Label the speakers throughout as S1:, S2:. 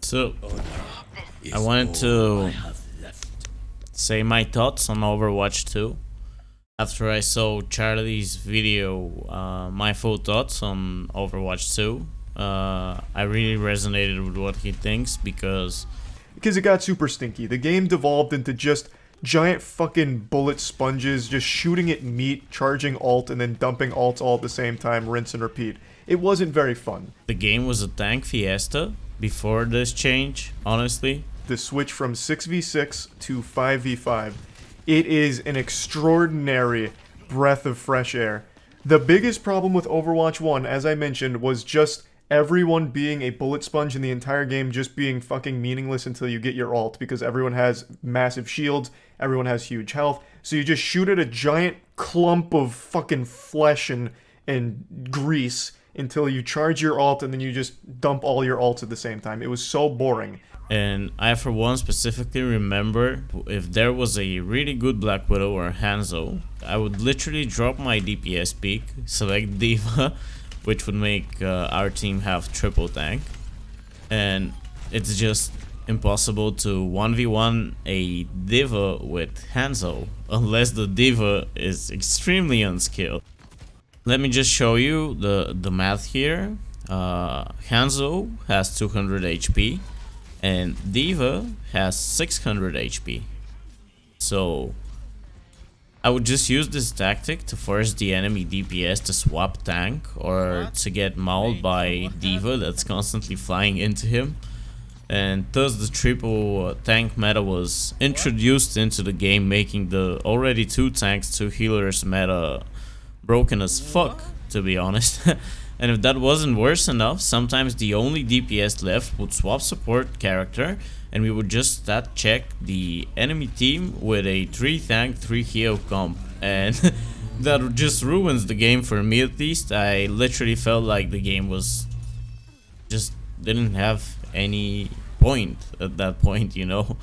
S1: So, I wanted to say my thoughts on Overwatch 2 after I saw Charlie's video, my full thoughts on Overwatch 2. I really resonated with what he thinks because
S2: it got super stinky. The game devolved into just giant fucking bullet sponges, just shooting at meat, charging alt, and then dumping alt all at the same time, rinse and repeat. It wasn't very fun.
S1: the game was a tank fiesta before this change, honestly.
S2: The switch from 6v6 to 5v5, it is an extraordinary breath of fresh air. The biggest problem with Overwatch 1, as I mentioned, was just everyone being a bullet sponge in the entire game, just being fucking meaningless until you get your ult, because everyone has massive shields, everyone has huge health, so you just shoot at a giant clump of fucking flesh and grease until you charge your ult, and then you just dump all your ults at the same time. It was so boring.
S1: And I, for one, specifically remember if there was a really good Black Widow or Hanzo, I would literally drop my DPS peak, select D.Va, which would make our team have triple tank. And it's just impossible to 1v1 a D.Va with Hanzo, unless the D.Va is extremely unskilled. Let me just show you the math here. Hanzo has 200 HP. And D.Va has 600 HP. So I would just use this tactic to force the enemy DPS to swap tank or to get mauled by D.Va that's constantly flying into him. And thus the triple tank meta was introduced into the game, making the already 2 tanks, 2 healers meta broken as fuck, to be honest. And if that wasn't worse enough, sometimes the only DPS left would swap support character and we would just stat check the enemy team with a 3 tank 3 heal comp, and that just ruins the game for me. At least I literally felt like the game was just didn't have any point at that point, you know.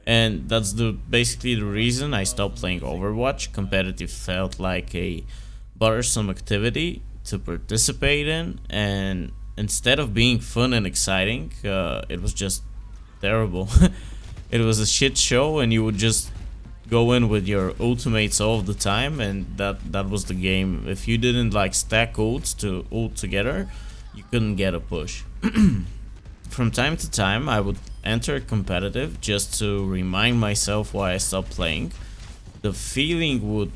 S1: And that's basically the reason I stopped playing Overwatch. Competitive felt like a bothersome activity to participate in, and instead of being fun and exciting, it was just terrible. It was a shit show, and you would just go in with your ultimates all of the time, and that was the game. If you didn't like stack ults to ult together, you couldn't get a push. From time to time I would enter competitive just to remind myself why I stopped playing. The feeling would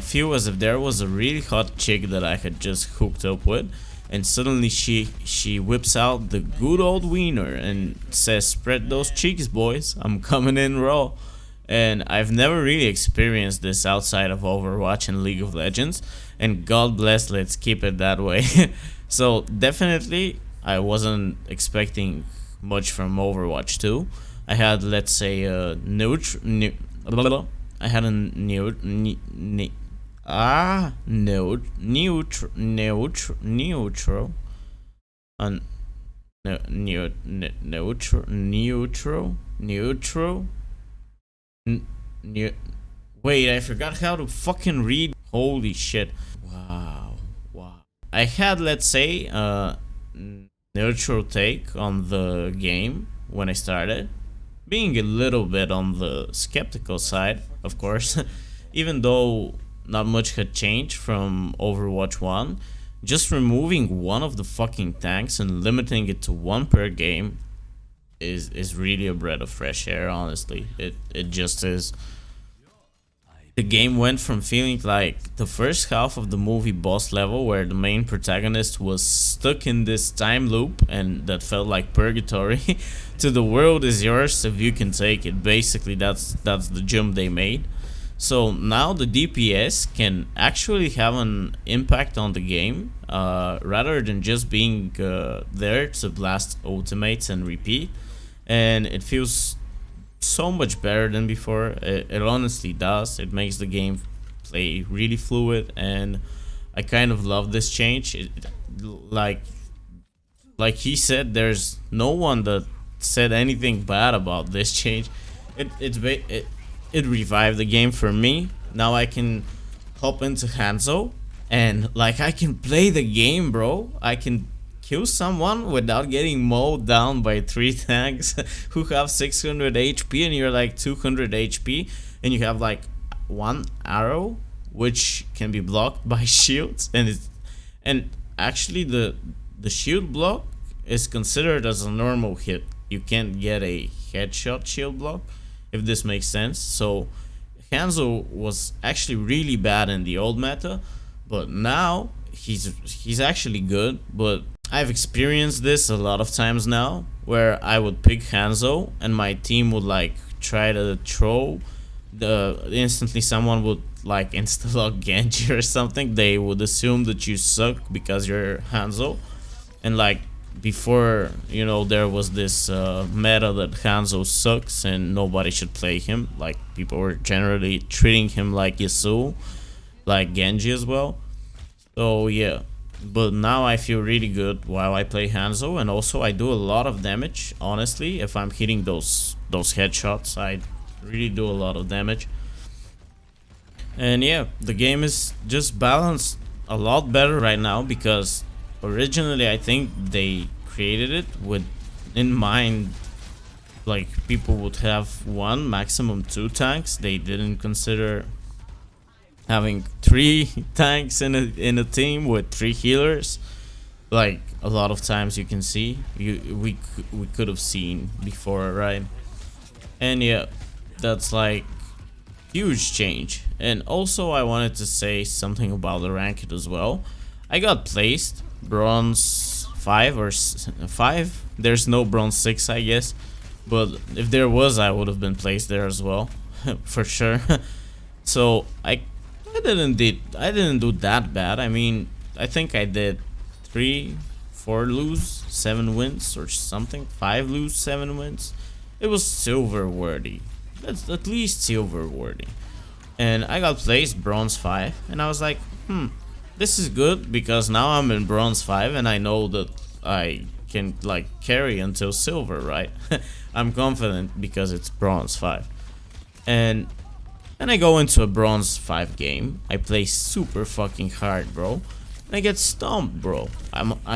S1: feel as if there was a really hot chick that I had just hooked up with, and suddenly she whips out the good old wiener and says, "Spread those cheeks, boys, I'm coming in raw." And I've never really experienced this outside of Overwatch and League of Legends, and God bless, let's keep it that way. So definitely I wasn't expecting much from Overwatch 2. I had, let's say, I had a neutral wait, I forgot how to fucking read. Holy shit. Wow. I had, let's say, neutral take on the game when I started, being a little bit on the skeptical side, of course. Even though not much had changed from Overwatch 1, just removing one of the fucking tanks and limiting it to 1 per game is really a breath of fresh air, honestly. It just is. The game went from feeling like the first half of the movie boss level, where the main protagonist was stuck in this time loop and that felt like purgatory, to the world is yours if you can take it. Basically that's the jump they made. So now the DPS can actually have an impact on the game, rather than just being there to blast ultimates and repeat. And it feels so much better than before. It honestly does. It makes the game play really fluid, and I kind of love this change. Like he said, there's no one that said anything bad about this change. It revived the game for me. Now I can hop into Hanzo and like I can play the game, bro. I can kill someone without getting mowed down by 3 tanks who have 600 HP and you're like 200 HP and you have like 1 arrow which can be blocked by shields, and actually the shield block is considered as a normal hit. You can't get a headshot shield block, if this makes sense. So Hanzo was actually really bad in the old meta, but now he's actually good. But I've experienced this a lot of times now, where I would pick Hanzo and my team would like try to troll. Instantly someone would like insta-log Genji or something. They would assume that you suck because you're Hanzo, and like before, you know, there was this meta that Hanzo sucks and nobody should play him. Like people were generally treating him like Yasuo, like Genji as well. So yeah, but now I feel really good while I play Hanzo, and also I do a lot of damage. Honestly, if I'm hitting those headshots, I really do a lot of damage. And yeah, the game is just balanced a lot better right now, because originally I think they created it with in mind like people would have 1, maximum 2 tanks. They didn't consider having 3 tanks in a team with 3 healers, like a lot of times you can see we could have seen before, right? And yeah, that's like huge change. And also I wanted to say something about the ranked as well. I got placed bronze 5 or 5. There's no bronze 6, I guess, but if there was, I would have been placed there as well for sure. So I didn't do that bad. I mean, I think I did 3, 4 lose, 7 wins or something. 5 lose, 7 wins. It was silver worthy. That's at least silver worthy. And I got placed bronze 5, and I was like, this is good, because now I'm in bronze 5 and I know that I can like carry until silver, right? I'm confident because it's bronze 5. And then I go into a bronze 5 game. I play super fucking hard, bro. And I get stomped, bro.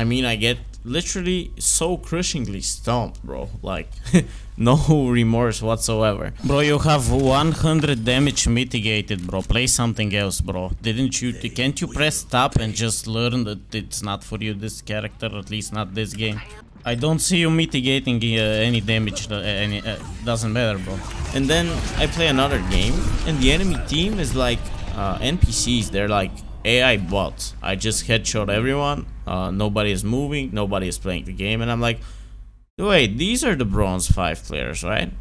S1: I mean, I get literally so crushingly stomped, bro. Like, no remorse whatsoever. Bro, you have 100 damage mitigated, bro. Play something else, bro. Can't you press tab and just learn that it's not for you, this character, at least not this game? I don't see you mitigating any damage, doesn't matter, bro. And then I play another game, and the enemy team is like NPCs. They're like AI bots. I just headshot everyone. Nobody is moving. Nobody is playing the game, and I'm like, wait, these are the bronze 5 players, right?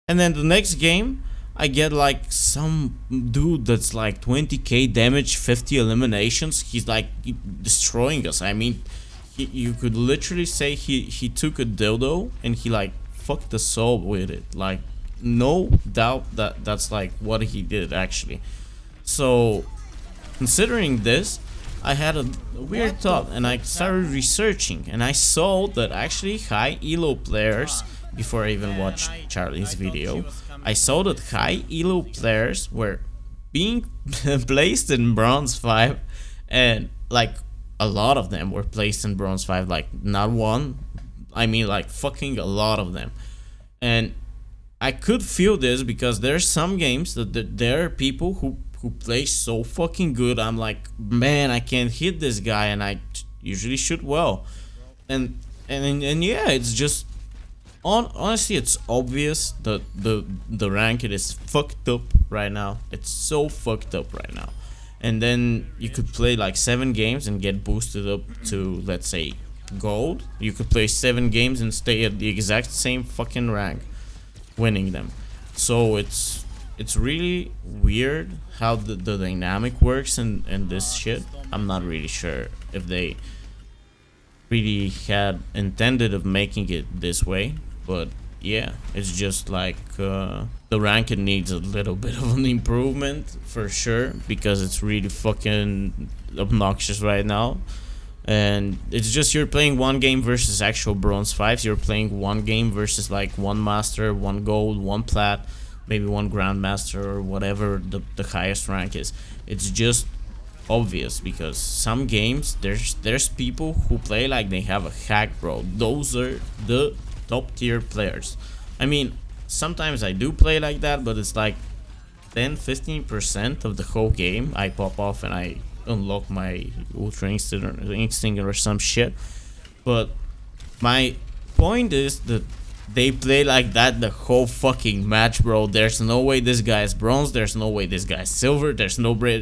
S1: And then the next game, I get like some dude that's like 20k damage, 50 eliminations. He's like destroying us. I mean, you could literally say he took a dildo and he like fucked the soul with it. Like, no doubt that's like what he did actually. So considering this, I had a weird thought, and I started researching, and I saw that actually high elo players, before I even watched Charlie's video, I saw that high elo players were being placed in bronze 5, and like a lot of them were placed in bronze 5, like not one, I mean like fucking a lot of them. And I could feel this because there's some games that there are people who play so fucking good. I'm like, man, I can't hit this guy, and I usually shoot well. And yeah, it's just honestly, it's obvious that the ranked is fucked up right now. It's so fucked up right now. And then you could play like 7 games and get boosted up to, let's say, gold. You could play 7 games and stay at the exact same fucking rank, winning them. So it's really weird how the dynamic works and this shit. I'm not really sure if they really had intended of making it this way, but yeah, it's just like the ranked needs a little bit of an improvement for sure, because it's really fucking obnoxious right now. And it's just, you're playing 1 game versus actual bronze 5s. You're playing 1 game versus like 1 master, 1 gold, 1 plat, maybe 1 grandmaster, or whatever the highest rank is. It's just obvious, because some games there's people who play like they have a hack, bro. Those are the top tier players. I mean, sometimes I do play like that, but it's like 10-15% of the whole game. I pop off and I unlock my ultra instinct or some shit. But my point is that they play like that the whole fucking match, bro. There's no way this guy is bronze. There's no way this guy is silver. There's no way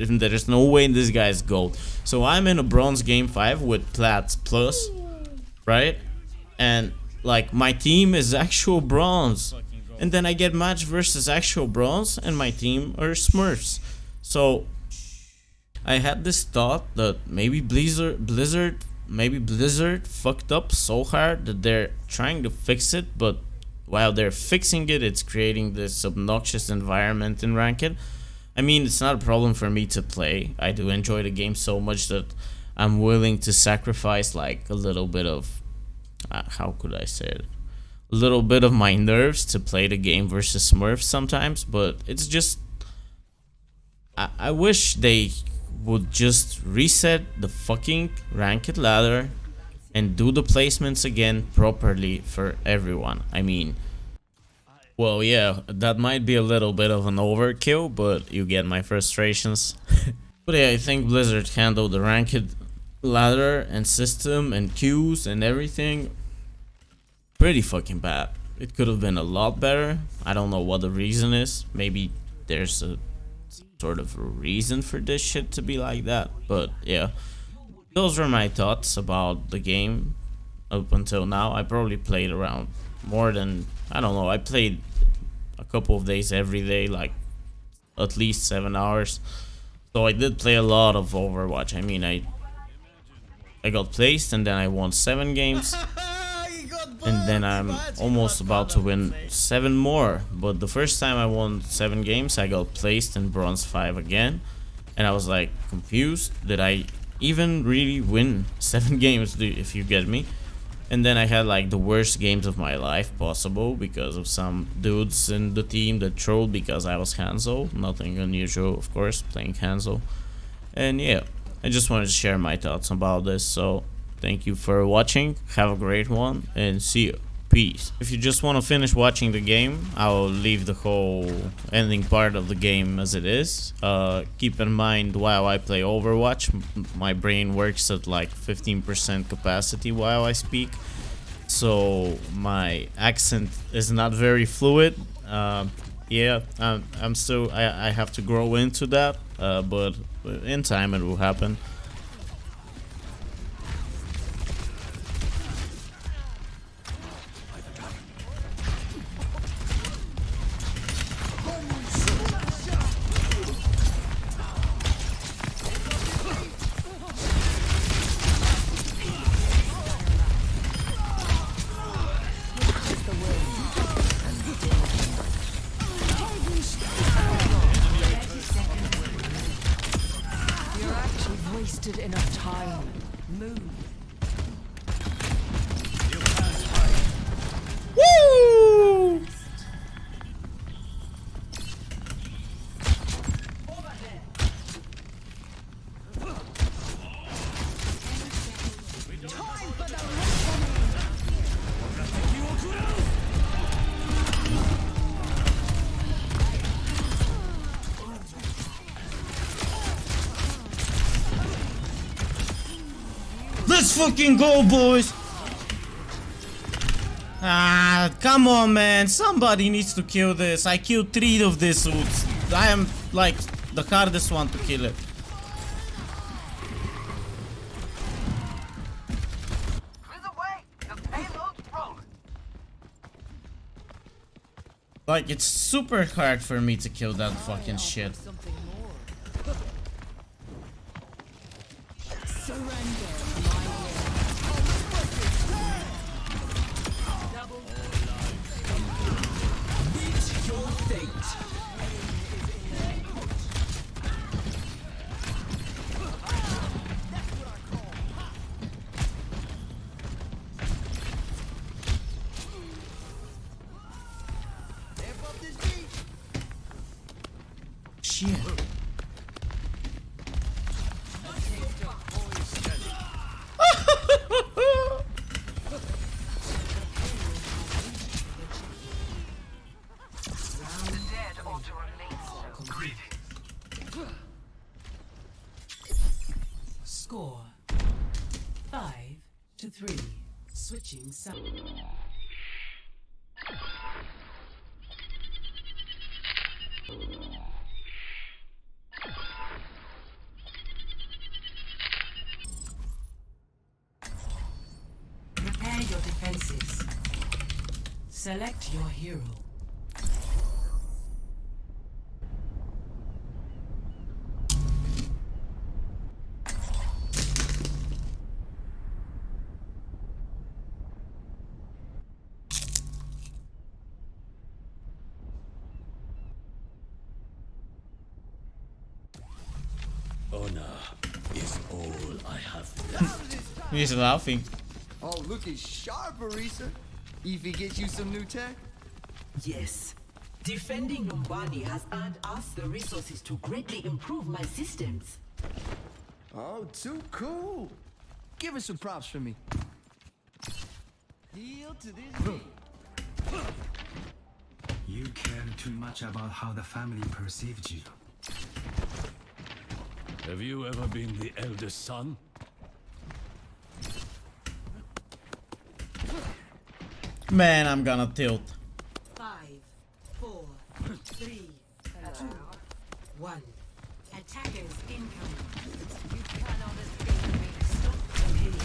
S1: this guy is gold. So I'm in a bronze game 5 with plats plus, right? And like my team is actual bronze, and then I get match versus actual bronze, and my team are Smurfs. So I had this thought that maybe Blizzard fucked up so hard that they're trying to fix it, but while they're fixing it, it's creating this obnoxious environment in Ranked. I mean, it's not a problem for me to play. I do enjoy the game so much that I'm willing to sacrifice like a little bit of how could I say it? A little bit of my nerves to play the game versus Smurfs sometimes, but it's just I wish they would just reset the fucking ranked ladder and do the placements again properly for everyone. I mean, well, yeah, that might be a little bit of an overkill, but you get my frustrations. But yeah, I think Blizzard handled the ranked ladder and system and queues and everything pretty fucking bad. It could have been a lot better. I don't know what the reason is. Maybe there's a sort of a reason for this shit to be like that, but yeah, those were my thoughts about the game up until now. I probably played around more than, I don't know, I played a couple of days every day, like at least 7 hours, so I did play a lot of Overwatch. I mean, I got placed and then I won 7 games. And then I'm almost about to win 7 more. But the first time I won 7 games, I got placed in bronze 5 again. And I was like confused. Did I even really win 7 games, if you get me? And then I had like the worst games of my life possible because of some dudes in the team that trolled because I was Hanzo. Nothing unusual, of course, playing Hanzo. And yeah, I just wanted to share my thoughts about this. So thank you for watching, have a great one, and see you. Peace. If you just want to finish watching the game, I'll leave the whole ending part of the game as it is. Keep in mind, while I play Overwatch, my brain works at like 15% capacity while I speak. So my accent is not very fluid. Yeah, I'm still, I have to grow into that, but in time it will happen.
S3: Wasted enough time. Move.
S1: Woo! Let's fucking go, boys! Ah, come on, man. Somebody needs to kill this. I killed 3 of these suits. I am, like, the hardest one to kill it. Like, it's super hard for me to kill that fucking shit. Shit.
S3: 3. Switching side. Prepare your defenses. Select your hero.
S4: Honor is all I have.
S1: He's laughing.
S5: Oh, looking sharp, Arisa. If he gets you some new tech.
S3: Yes. Defending Lombardi has earned us the resources to greatly improve my systems.
S5: Oh, too cool. Give us some props for me. Heal to this.
S6: You care too much about how the family perceived you.
S4: Have you ever been the eldest son?
S1: Man, I'm gonna tilt.
S3: 5, 4, 3, 2, 1. Attackers incoming. You cannot escape me. Stop the killing.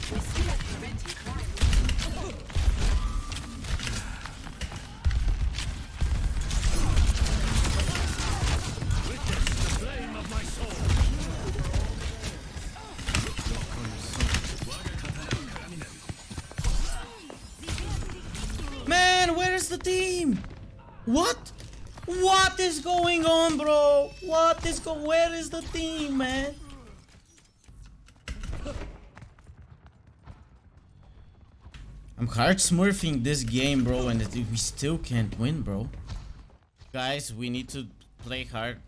S3: We still have preventing crime.
S4: Flame of my soul!
S1: Man, where is the team? What? What is going on, bro? Where is the team, man? I'm hard smurfing this game, bro, and we still can't win, bro. Guys, we need to play hard.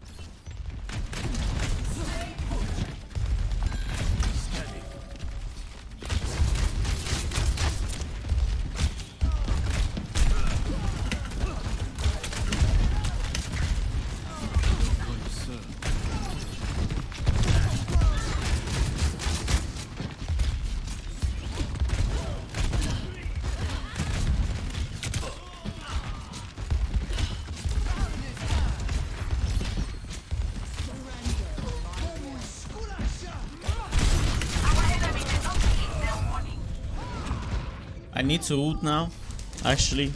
S1: I need to ult now, actually.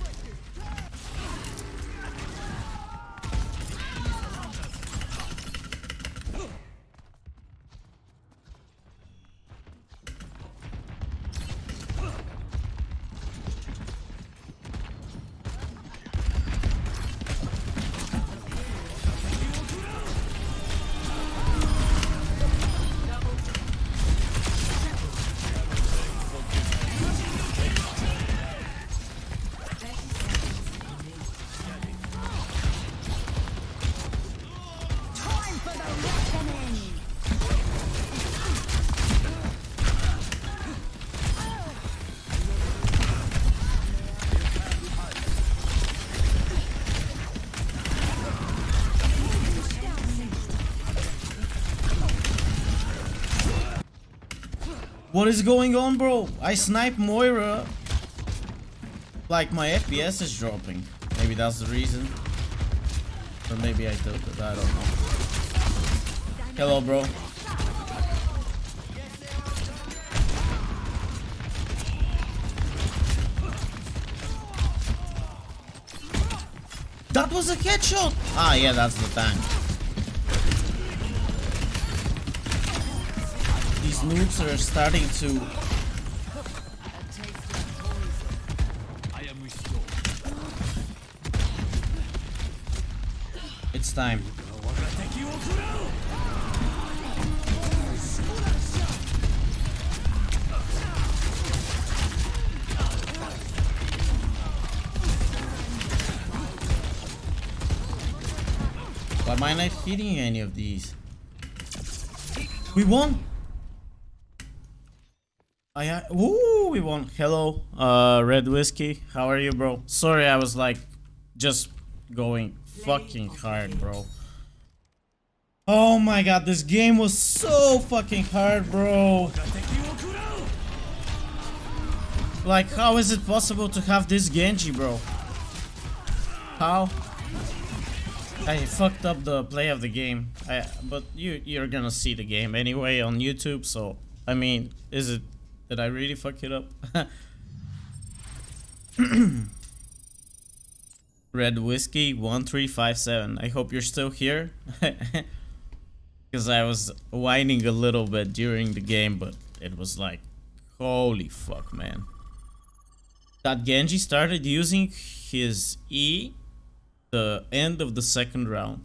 S1: What is going on, bro? I snipe Moira. Like my FPS is dropping. Maybe that's the reason. Or maybe I tilted. I don't know. Hello, bro. That was a headshot! Ah, yeah, that's the tank. These noobs are starting to...
S4: I am restored.
S1: It's time. Why am I not hitting any of these? We won! Ooh, we won. Hello, Red Whiskey. How are you, bro? Sorry, I was like just going fucking hard, bro. Oh my god, this game was so fucking hard, bro. Like, how is it possible to have this Genji, bro? How? I fucked up the play of the game. But you're gonna see the game anyway on YouTube, so I mean, did I really fuck it up? Red Whiskey 1357. I hope you're still here. Because I was whining a little bit during the game, but it was like, holy fuck, man. That Genji started using his E the end of the second round.